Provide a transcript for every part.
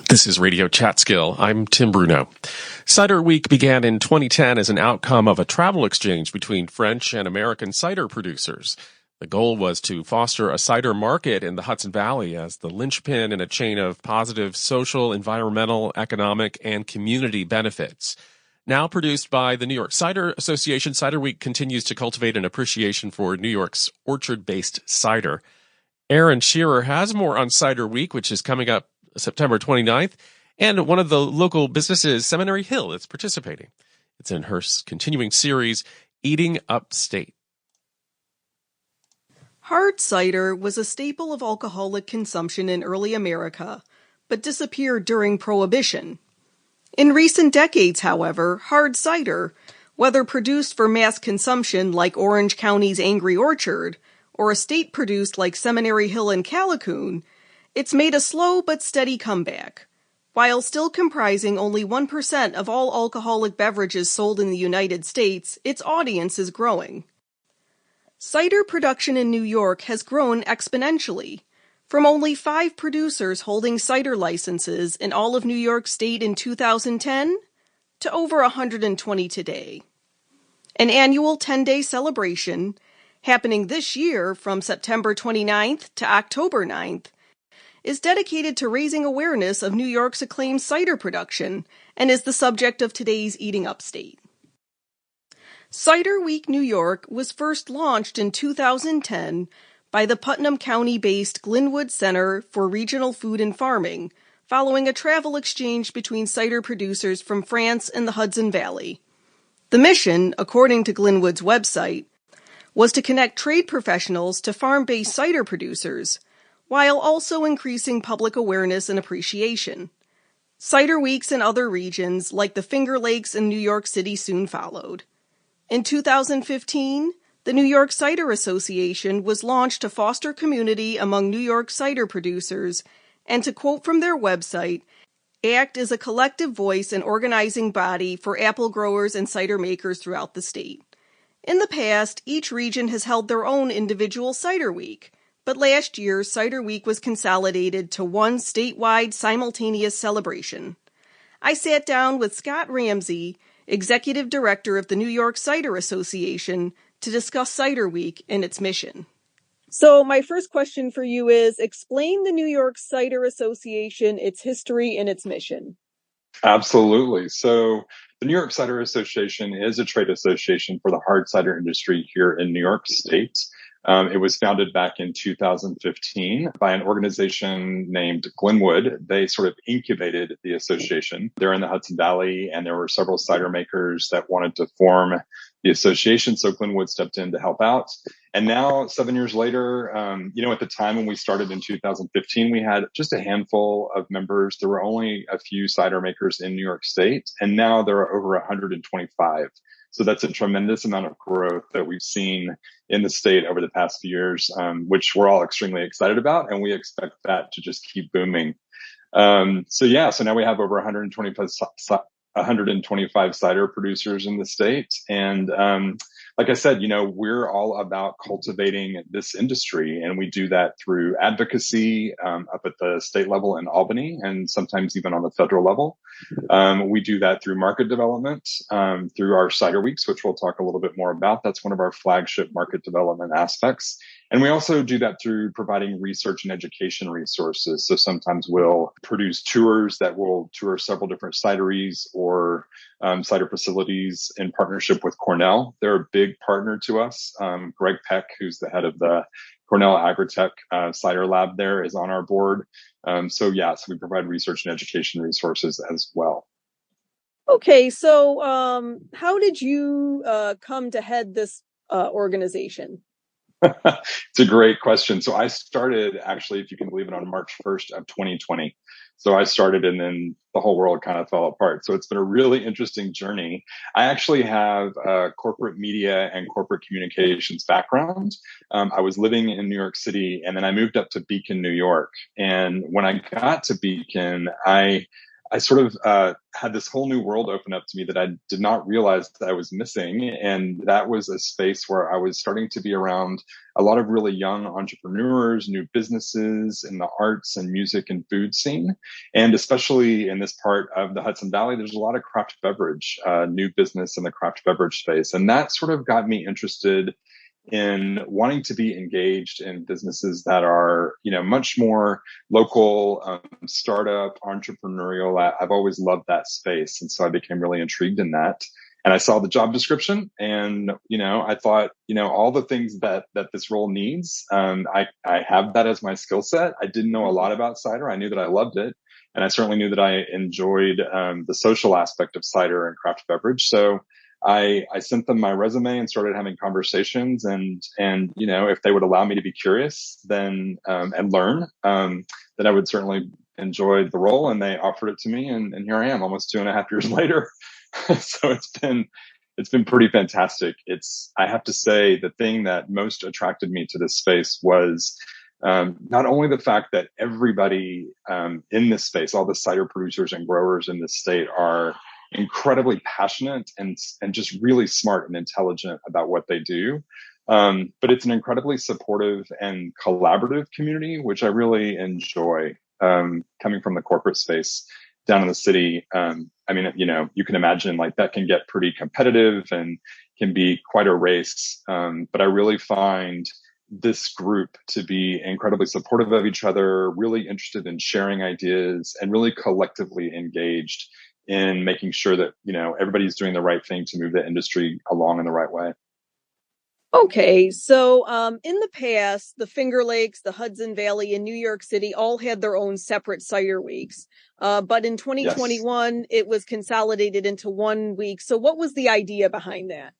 This is Radio Chatskill. I'm Tim Bruno. Cider Week began in 2010 as an outcome of a travel exchange between French and American cider producers. The goal was to foster a cider market in the Hudson Valley as the linchpin in a chain of positive social, environmental, economic, and community benefits. Now produced by the New York Cider Association, Cider Week continues to cultivate an appreciation for New York's orchard-based cider. Aaron Shearer has more on Cider Week, which is coming up September 29th, and one of the local businesses, Seminary Hill, is participating. It's in her continuing series, Eating Upstate. Hard cider was a staple of alcoholic consumption in early America, but disappeared during Prohibition. In recent decades, however, hard cider, whether produced for mass consumption like Orange County's Angry Orchard, or estate-produced like Seminary Hill and Callicoon, it's made a slow but steady comeback. While still comprising only 1% of all alcoholic beverages sold in the United States, its audience is growing. Cider production in New York has grown exponentially, from only 5 producers holding cider licenses in all of New York State in 2010 to over 120 today. An annual 10-day celebration, happening this year from September 29th to October 9th, is dedicated to raising awareness of New York's acclaimed cider production and is the subject of today's Eating Upstate. Cider Week New York was first launched in 2010 by the Putnam County-based Glenwood Center for Regional Food and Farming, following a travel exchange between cider producers from France and the Hudson Valley. The mission, according to Glenwood's website, was to connect trade professionals to farm-based cider producers, while also increasing public awareness and appreciation. Cider weeks in other regions, like the Finger Lakes and New York City, soon followed. In 2015, the New York Cider Association was launched to foster community among New York cider producers and, to quote from their website, act as a collective voice and organizing body for apple growers and cider makers throughout the state. In the past, each region has held their own individual Cider Week, but last year, Cider Week was consolidated to one statewide simultaneous celebration. I sat down with Scott Ramsey, Executive Director of the New York Cider Association, to discuss Cider Week and its mission. So my first question for you is, explain the New York Cider Association, its history, and its mission. Absolutely. So the New York Cider Association is a trade association for the hard cider industry here in New York State. It was founded back in 2015 by an organization named Glenwood. They sort of incubated the association. They're in the Hudson Valley, and there were several cider makers that wanted to form the association. So Glenwood stepped in to help out. And now, 7 years later, at the time when we started in 2015, we had just a handful of members. There were only a few cider makers in New York State, and now there are over 125. So that's a tremendous amount of growth that we've seen in the state over the past few years, which we're all extremely excited about, and we expect that to just keep booming. So now we have over 125 cider producers in the state. And like I said, we're all about cultivating this industry, and we do that through advocacy up at the state level in Albany, and sometimes even on the federal level. We do that through market development, through our cider weeks, which we'll talk a little bit more about. That's one of our flagship market development aspects. And we also do that through providing research and education resources. So sometimes we'll produce tours that will tour several different cideries or cider facilities in partnership with Cornell. They're a big partner to us. Greg Peck, who's the head of the Cornell Agritech Cider Lab there, is on our board. So we provide research and education resources as well. Okay, so how did you come to head this organization? It's a great question. So I started, actually, if you can believe it, on March 1st of 2020. So I started, and then the whole world kind of fell apart. So it's been a really interesting journey. I actually have a corporate media and corporate communications background. I was living in New York City, and then I moved up to Beacon, New York. And when I got to Beacon, I I sort of had this whole new world open up to me that I did not realize that I was missing. And that was a space where I was starting to be around a lot of really young entrepreneurs, new businesses in the arts and music and food scene. And especially in this part of the Hudson Valley, there's a lot of craft beverage, new business in the craft beverage space. And that sort of got me interested in wanting to be engaged in businesses that are, much more local, startup, entrepreneurial. I've always loved that space. And so I became really intrigued in that. And I saw the job description and, I thought, all the things that this role needs, I have that as my skill set. I didn't know a lot about cider. I knew that I loved it. And I certainly knew that I enjoyed the social aspect of cider and craft beverage. So I sent them my resume and started having conversations and, if they would allow me to be curious, then, and learn, then I would certainly enjoy the role. And they offered it to me. And here I am almost 2.5 years later. So it's been pretty fantastic. I have to say the thing that most attracted me to this space was, not only the fact that everybody, in this space, all the cider producers and growers in this state are incredibly passionate and just really smart and intelligent about what they do. But it's an incredibly supportive and collaborative community, which I really enjoy, coming from the corporate space down in the city. You can imagine like that can get pretty competitive and can be quite a race. But I really find this group to be incredibly supportive of each other, really interested in sharing ideas and really collectively engaged in making sure that, everybody's doing the right thing to move the industry along in the right way. Okay, so in the past, the Finger Lakes, the Hudson Valley, and New York City all had their own separate cider weeks. But in 2021, yes, it was consolidated into 1 week. So what was the idea behind that?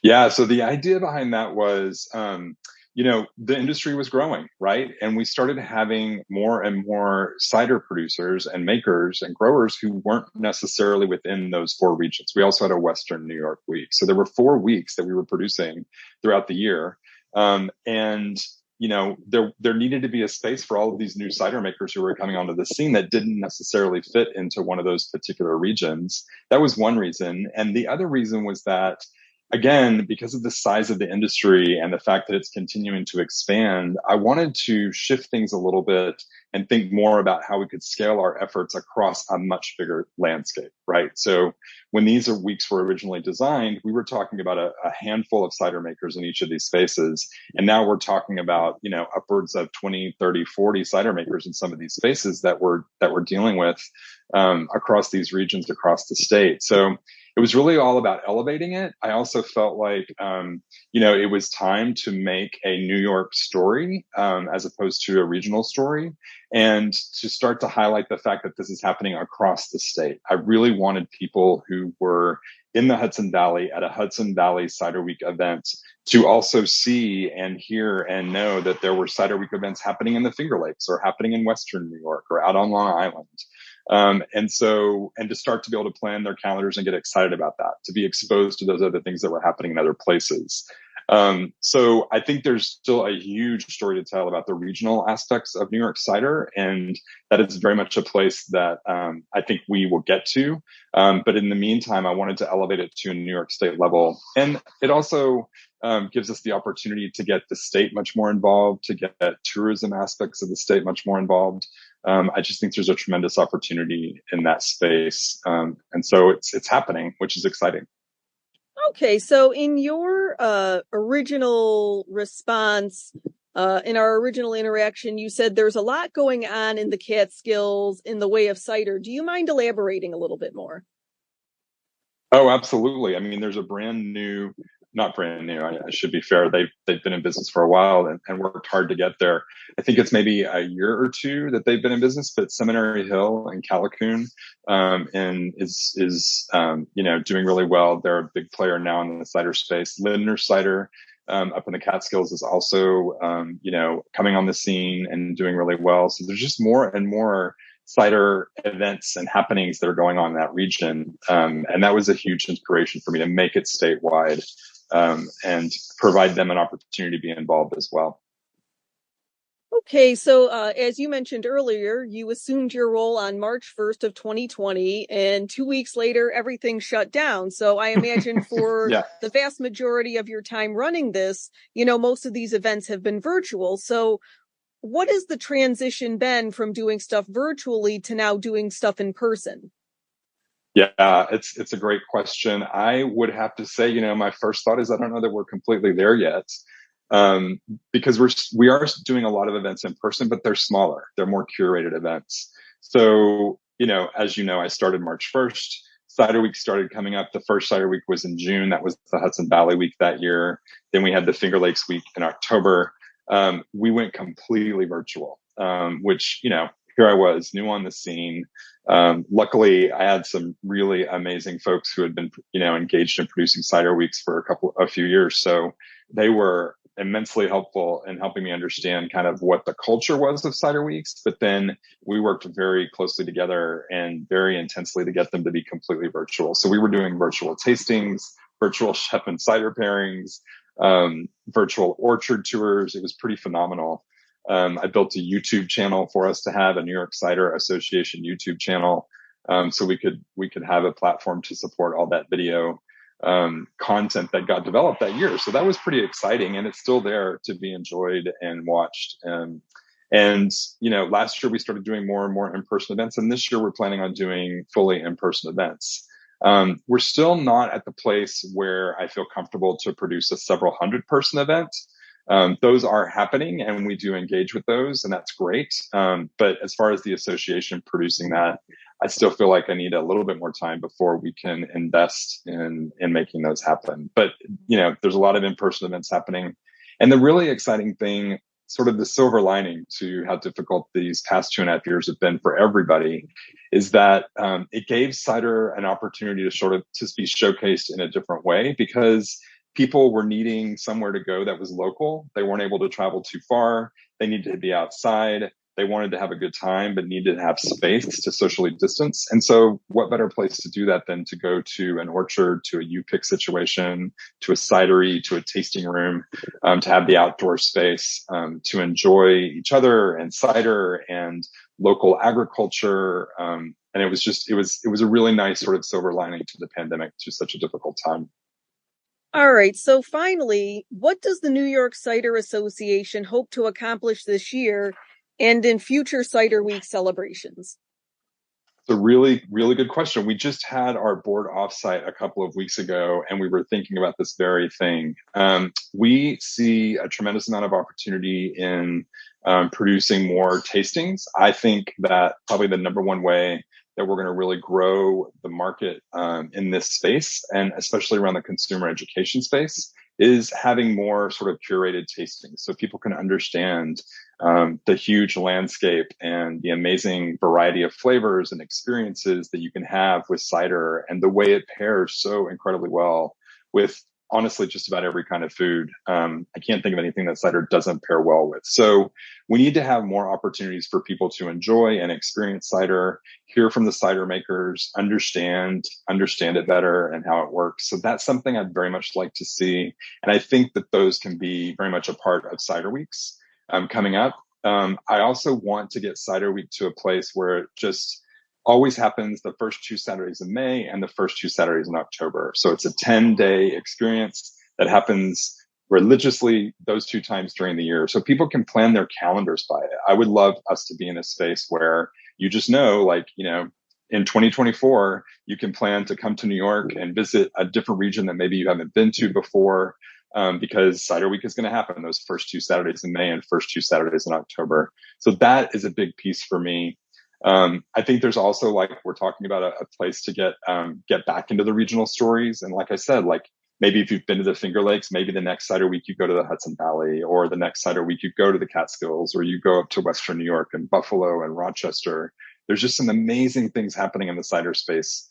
Yeah, so the idea behind that was, the industry was growing, right? And we started having more and more cider producers and makers and growers who weren't necessarily within those 4 regions. We also had a Western New York week. So there were 4 weeks that we were producing throughout the year. There needed to be a space for all of these new cider makers who were coming onto the scene that didn't necessarily fit into one of those particular regions. That was one reason. And the other reason was that, again, because of the size of the industry and the fact that it's continuing to expand, I wanted to shift things a little bit and think more about how we could scale our efforts across a much bigger landscape, right? So when these weeks were originally designed, we were talking about a handful of cider makers in each of these spaces. And now we're talking about, upwards of 20, 30, 40 cider makers in some of these spaces that we're dealing with, across these regions, across the state. So it was really all about elevating it. I also felt like, it was time to make a New York story, as opposed to a regional story, and to start to highlight the fact that this is happening across the state. I really wanted people who were in the Hudson Valley at a Hudson Valley Cider Week event to also see and hear and know that there were Cider Week events happening in the Finger Lakes or happening in Western New York or out on Long Island. And to start to be able to plan their calendars and get excited about that, to be exposed to those other things that were happening in other places. So I think there's still a huge story to tell about the regional aspects of New York cider, and that is very much a place that, I think we will get to. But in the meantime, I wanted to elevate it to a New York State level. And it also, gives us the opportunity to get the state much more involved, to get tourism aspects of the state much more involved. I just think there's a tremendous opportunity in that space. And so it's happening, which is exciting. Okay, so in your original response, in our original interaction, you said there's a lot going on in the Catskills in the way of cider. Do you mind elaborating a little bit more? Oh, absolutely. I mean, there's a not brand new. I should be fair. They've been in business for a while and worked hard to get there. I think it's maybe a year or two that they've been in business, but Seminary Hill and Callicoon, and is doing really well. They're a big player now in the cider space. Lindner Cider, up in the Catskills is also, coming on the scene and doing really well. So there's just more and more cider events and happenings that are going on in that region. And that was a huge inspiration for me to make it statewide, and provide them an opportunity to be involved as well. Okay, so as you mentioned earlier, you assumed your role on March 1st of 2020, and 2 weeks later, everything shut down. So I imagine for Yeah. the vast majority of your time running this, most of these events have been virtual. So what has the transition been from doing stuff virtually to now doing stuff in person? Yeah, it's a great question. I would have to say, my first thought is I don't know that we're completely there yet, um, because we are doing a lot of events in person, but they're smaller, they're more curated events. So, as you know, I started March 1st. Cider Week started coming up. The first Cider Week was in June. That was the Hudson Valley Week that year. Then we had the Finger Lakes Week in October. We went completely virtual, which, here I was, new on the scene. Luckily, I had some really amazing folks who had been, engaged in producing cider weeks for a few years. So they were immensely helpful in helping me understand kind of what the culture was of cider weeks. But then we worked very closely together and very intensely to get them to be completely virtual. So we were doing virtual tastings, virtual chef and cider pairings, virtual orchard tours. It was pretty phenomenal. I built a YouTube channel for us to have a New York Cider Association YouTube channel. So we could have a platform to support all that video, content that got developed that year. So that was pretty exciting, and it's still there to be enjoyed and watched. And last year we started doing more and more in-person events, and this year we're planning on doing fully in-person events. We're still not at the place where I feel comfortable to produce a several hundred person event. Those are happening and we do engage with those, and that's great. But as far as the association producing that, I still feel like I need a little bit more time before we can invest in making those happen. But, there's a lot of in-person events happening. And the really exciting thing, sort of the silver lining to how difficult these past 2.5 years have been for everybody, is that it gave cider an opportunity to be showcased in a different way, because people were needing somewhere to go that was local. They weren't able to travel too far. They needed to be outside. They wanted to have a good time, but needed to have space to socially distance. And so what better place to do that than to go to an orchard, to a U-Pick situation, to a cidery, to a tasting room, to have the outdoor space, to enjoy each other and cider and local agriculture. And it was a really nice sort of silver lining to the pandemic, to such a difficult time. All right, so finally, what does the New York Cider Association hope to accomplish this year and in future Cider Week celebrations? It's a really, really good question. We just had our board offsite a couple of weeks ago, and we were thinking about this very thing. We see a tremendous amount of opportunity in producing more tastings. I think that probably the number one way that we're going to really grow the market in this space, and especially around the consumer education space, is having more sort of curated tastings so people can understand the huge landscape and the amazing variety of flavors and experiences that you can have with cider, and the way it pairs so incredibly well with honestly just about every kind of food. I can't think of anything that cider doesn't pair well with. So we need to have more opportunities for people to enjoy and experience cider, hear from the cider makers, understand it better and how it works. So that's something I'd very much like to see. And I think that those can be very much a part of Cider Weeks coming up. I also want to get Cider Week to a place where it just always happens the first 2 Saturdays in May and the first 2 Saturdays in October. So it's a 10-day experience that happens religiously those 2 times during the year. So people can plan their calendars by it. I would love us to be in a space where you just know, in 2024, you can plan to come to New York and visit a different region that maybe you haven't been to before, because Cider Week is going to happen those first 2 Saturdays in May and first 2 Saturdays in October. So that is a big piece for me. I think there's also, we're talking about a place to get back into the regional stories. And like I said, maybe if you've been to the Finger Lakes, maybe the next Cider Week you go to the Hudson Valley, or the next Cider Week you go to the Catskills, or you go up to Western New York and Buffalo and Rochester. There's just some amazing things happening in the cider space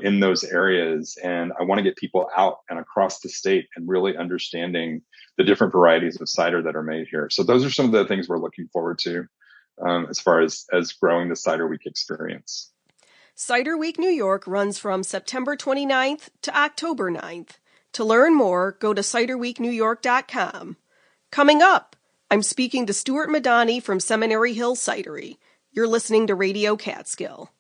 in those areas. And I want to get people out and across the state and really understanding the different varieties of cider that are made here. So those are some of the things we're looking forward to as far as growing the Cider Week experience. Cider Week New York runs from September 29th to October 9th. To learn more, go to ciderweeknewyork.com. Coming up, I'm speaking to Stuart Madani from Seminary Hill Cidery. You're listening to Radio Catskill.